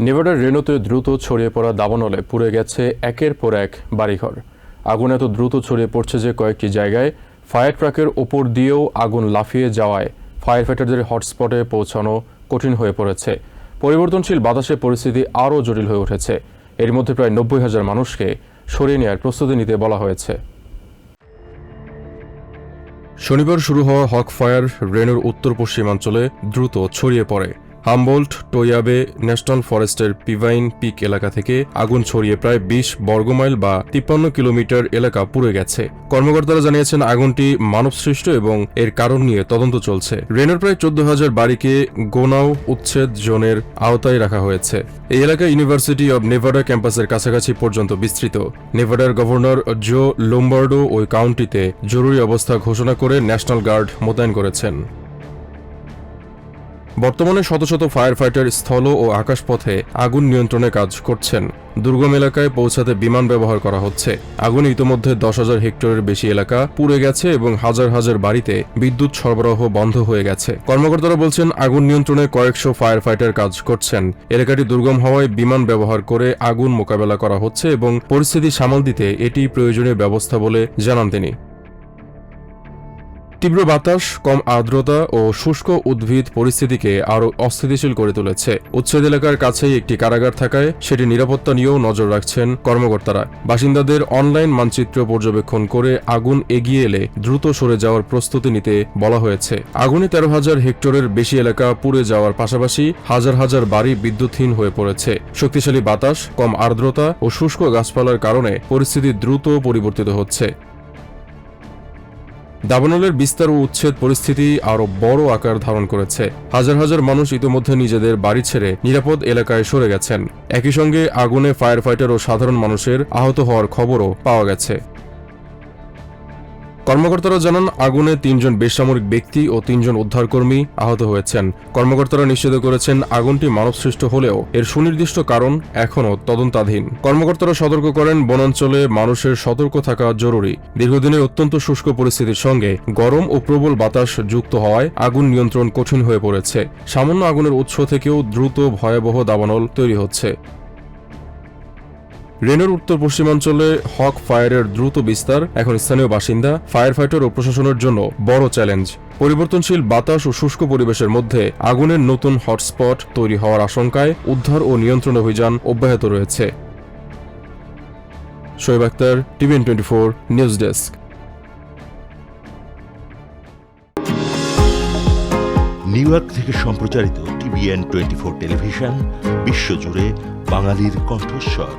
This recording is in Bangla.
নেভাডার রেনোতে দ্রুত ছড়িয়ে পড়া দাবানলে পুড়ে গেছে একের পর এক বাড়িঘর। আগুন এত দ্রুত ছড়িয়ে পড়ছে যে কয়েকটি জায়গায় ফায়ার ট্রাকের ওপর দিয়েও আগুন লাফিয়ে যাওয়ায় ফায়ার ফাইটারদের হটস্পটে পৌঁছানো কঠিন হয়ে পড়েছে। পরিবর্তনশীল বাতাসে পরিস্থিতি আরও জটিল হয়ে উঠেছে। এর মধ্যে প্রায় 90,000 মানুষকে সরিয়ে নেওয়ার প্রস্তুতি নিতে বলা হয়েছে। শনিবার শুরু হওয়া হক ফায়ার রেনোর উত্তর পশ্চিমাঞ্চলে দ্রুত ছড়িয়ে পড়ে। হামবোল্ট টোয়াবে ন্যাশনাল ফরেস্টের পিভাইন পিক এলাকা থেকে আগুন ছড়িয়ে প্রায় 20 বর্গমাইল বা 53 কিলোমিটার এলাকা পুড়ে গেছে। কর্মকর্তারা জানিয়েছেন আগুনটি মানবসৃষ্ট এবং এর কারণ নিয়ে তদন্ত চলছে। রেনোর প্রায় 14,000 বাড়িকে গোনাও উচ্ছেদ জোনের আওতায় রাখা হয়েছে। এই এলাকা ইউনিভার্সিটি অব নেভাডা ক্যাম্পাসের কাছাকাছি পর্যন্ত বিস্তৃত। নেভাডার গভর্নর জো লোম্বার্ডো ওই কাউন্টিতে জরুরি অবস্থা ঘোষণা করে ন্যাশনাল গার্ড মোতায়েন করেছেন। বর্তমানে শত শত ফায়ার ফাইটার স্থল ও আকাশপথে আগুন নিয়ন্ত্রণে কাজ করছেন। দুর্গম এলাকায় পৌঁছাতে বিমান ব্যবহার করা হচ্ছে। আগুনে ইতোমধ্যে 10,000 হেক্টরের বেশি এলাকা পুড়ে গেছে এবং হাজার হাজার বাড়িতে বিদ্যুৎ সরবরাহ বন্ধ হয়ে গেছে। কর্মকর্তারা বলছেন আগুন নিয়ন্ত্রণে কয়েকশো ফায়ার ফাইটার কাজ করছেন। এলাকাটি দুর্গম হওয়ায় বিমান ব্যবহার করে আগুন মোকাবেলা করা হচ্ছে এবং পরিস্থিতি সামাল দিতে এটি প্রয়োজনীয় ব্যবস্থা বলে জানান তিনি। তীব্র বাতাস, কম আর্দ্রতা ও শুষ্ক উদ্ভিদ পরিস্থিতিকে আরও অস্থিতিশীল করে তুলেছে। উচ্ছেদ এলাকার কাছেই একটি কারাগার থাকায় সেটি নিরাপত্তা নিয়েও নজর রাখছেন কর্মকর্তারা। বাসিন্দাদের অনলাইন মানচিত্র পর্যবেক্ষণ করে আগুন এগিয়ে এলে দ্রুত সরে যাওয়ার প্রস্তুতি নিতে বলা হয়েছে। আগুনে 13,000 হেক্টরের বেশি এলাকা পুড়ে যাওয়ার পাশাপাশি হাজার হাজার বাড়ি বিদ্যুৎহীন হয়ে পড়েছে। শক্তিশালী বাতাস, কম আর্দ্রতা ও শুষ্ক গাছপালার কারণে পরিস্থিতি দ্রুত পরিবর্তিত হচ্ছে। দাবানলের বিস্তার ও উচ্ছেদ পরিস্থিতি আরও বড় আকার ধারণ করেছে। হাজার হাজার মানুষ ইতিমধ্যে নিজেদের বাড়ি ছেড়ে নিরাপদ এলাকায় সরে গেছেন। একই সঙ্গে আগুনে ফায়ার ফাইটার ও সাধারণ মানুষের আহত হওয়ার খবরও পাওয়া গেছে। কর্মকর্তারা জানান আগুনে 3 জন বেসামরিক ব্যক্তি ও 3 জন উদ্ধারকর্মী আহত হয়েছেন। কর্মকর্তারা নিশ্চিত করেছেন আগুনটি মানবসৃষ্ট হলেও এর সুনির্দিষ্ট কারণ এখনও তদন্তাধীন। কর্মকর্তারা সতর্ক করেন বনাঞ্চলে মানুষের সতর্ক থাকা জরুরি। দীর্ঘদিনের অত্যন্ত শুষ্ক পরিস্থিতির সঙ্গে গরম ও প্রবল বাতাস যুক্ত হওয়ায় আগুন নিয়ন্ত্রণ কঠিন হয়ে পড়েছে। সামান্য আগুনের উৎস থেকেও দ্রুত ভয়াবহ দাবানল তৈরি হচ্ছে। রেনোর উত্তর পশ্চিমাঞ্চলে হক ফায়ারের দ্রুত বিস্তার এখন স্থানীয় বাসিন্দা, ফায়ার ফাইটার ও প্রশাসনের জন্য বড় চ্যালেঞ্জ। পরিবর্তনশীল বাতাস ও শুষ্ক পরিবেশের মধ্যে আগুনের নতুন হটস্পট তৈরি হওয়ার আশঙ্কায় উদ্ধার ও নিয়ন্ত্রণ অভিযান অব্যাহত রয়েছে। Shoaib Akhtar, TVN 24 news desk. New York থেকে সম্প্রচারিত টিভিএন 24 টেলিভিশন বিশ্বজুড়ে বাঙালির কণ্ঠস্বর।